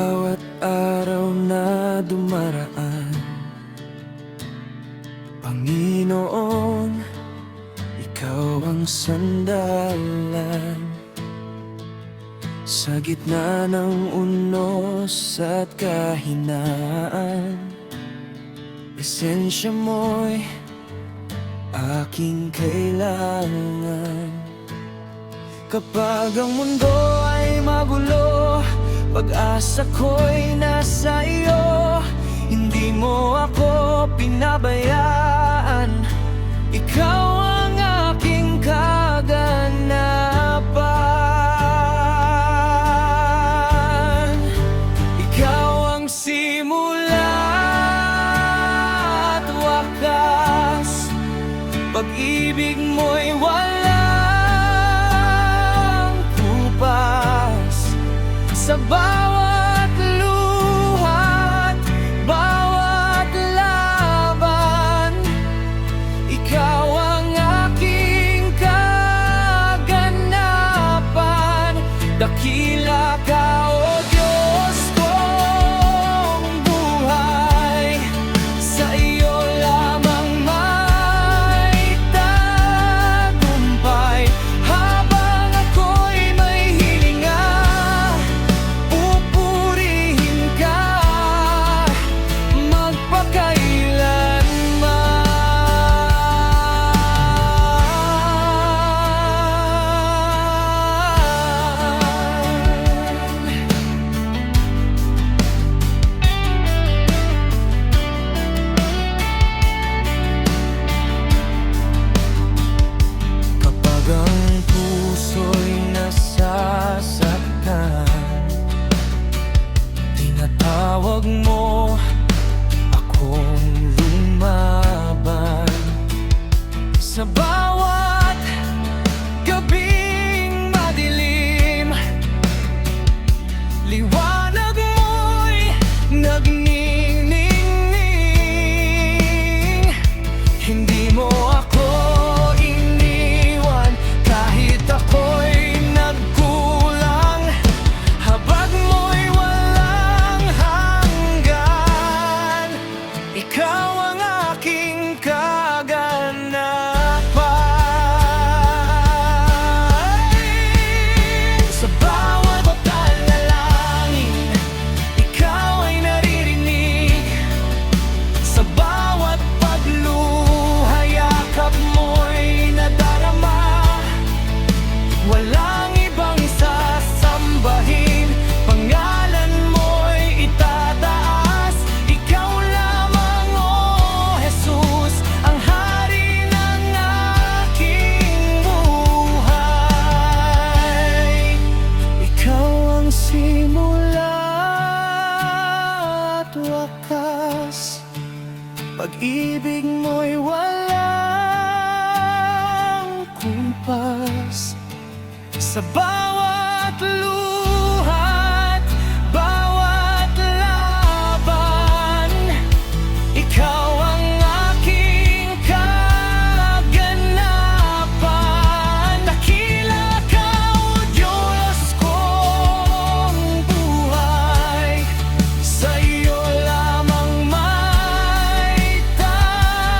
bawat araw na dumaraan, Panginoon, Ikaw ang sandalan. Sa gitna ng unos at kahinaan, presensya mo'y aking kailangan. Kapag ang mundo ay magulo, pag-asa ko'y nasa iyo. Hindi mo ako pinabayaan, ikaw ang aking kaganapan. Ikaw ang simula at wakas, pag-ibig mo'y walang kupas. Sa bawat luhat, bawat laban, ikaw ang aking kaganapan. Dakila ka, O Diyos kong buhay, sa iyo lamang may tagumpay. Habang ako'y may hilinga, pupurihin ka magpakailanman. Kapag ang puso'y nasasaktan, tinatawag mo akong lumaban. Sa bawat gabing madilim, liwanag mo'y nagniningning. Hindi mo ako iniwan kahit ako'y nagkulang. Habag mo'y walang hanggan, ikaw ang aking kaganapan. Sa bawat panalangin, ikaw ay naririnig. Sa bawat pagluha, yakap mo'y nadarama. Walang ibang sasambahin, pangalan mo'y itataas. Ikaw lamang, O Jesus, ang hari ng aking buhay. Ikaw ang simula at wakas, pag-ibig mo'y walang kumpas. Sa bawat luhat, bawat laban, ikaw ang aking kaganapan. Dakila ka, O Diyos kong buhay, sa iyo lamang may tagumpay.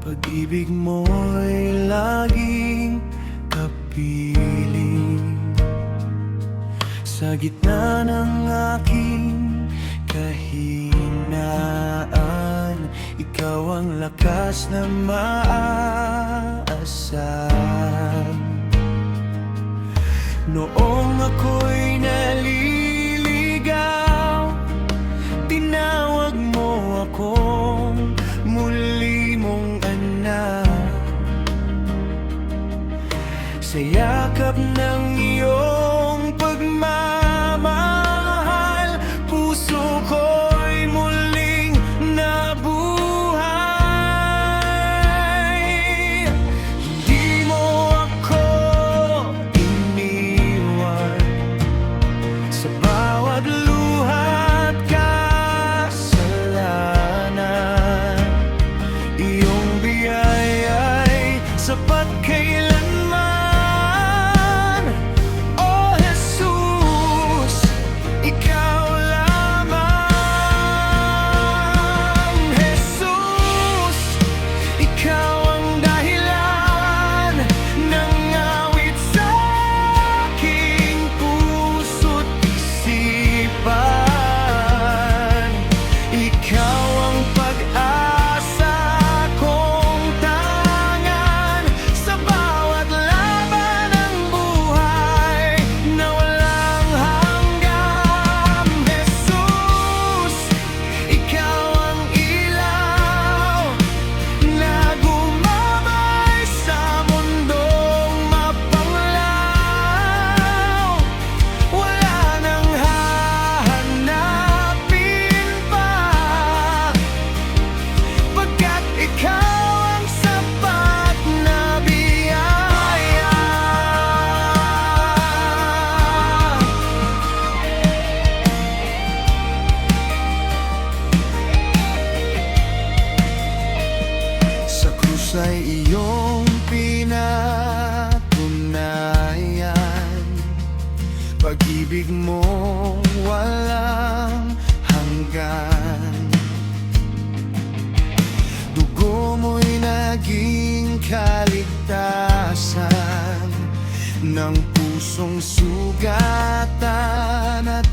Pag-ibig mo'y laging kapiling sa gitna ng aking kahinaan. Ikaw ang lakas na maaasahan. Noong ako'y naliligaw, tinawag mo akong muli mong anak. Sa yakap ng iyong pagmamahal, puso ko'y muling nabuhay. Hindi mo ako iniwan sa bawat luha't kasalanan. Iyong biyaya'y sapat kailanman. O Jesus, ikaw lamang. Jesus, ikaw ang dahilan ng awit sa aking puso't isipan. Ikaw ang pag-asa kong tangan sa bawat laban ng buhay na walang hanggan. Jesus, ikaw ang ilaw na gumabay sa mundong mapanglaw. Wala nang hahanapin pa, pagkat ikaw ang sapat na biyaya. Sa krus ay iyong pinatunayan, pag-ibig mo walang hanggan. Dugo mo'y naging kaligtasan ng pusong sugatan at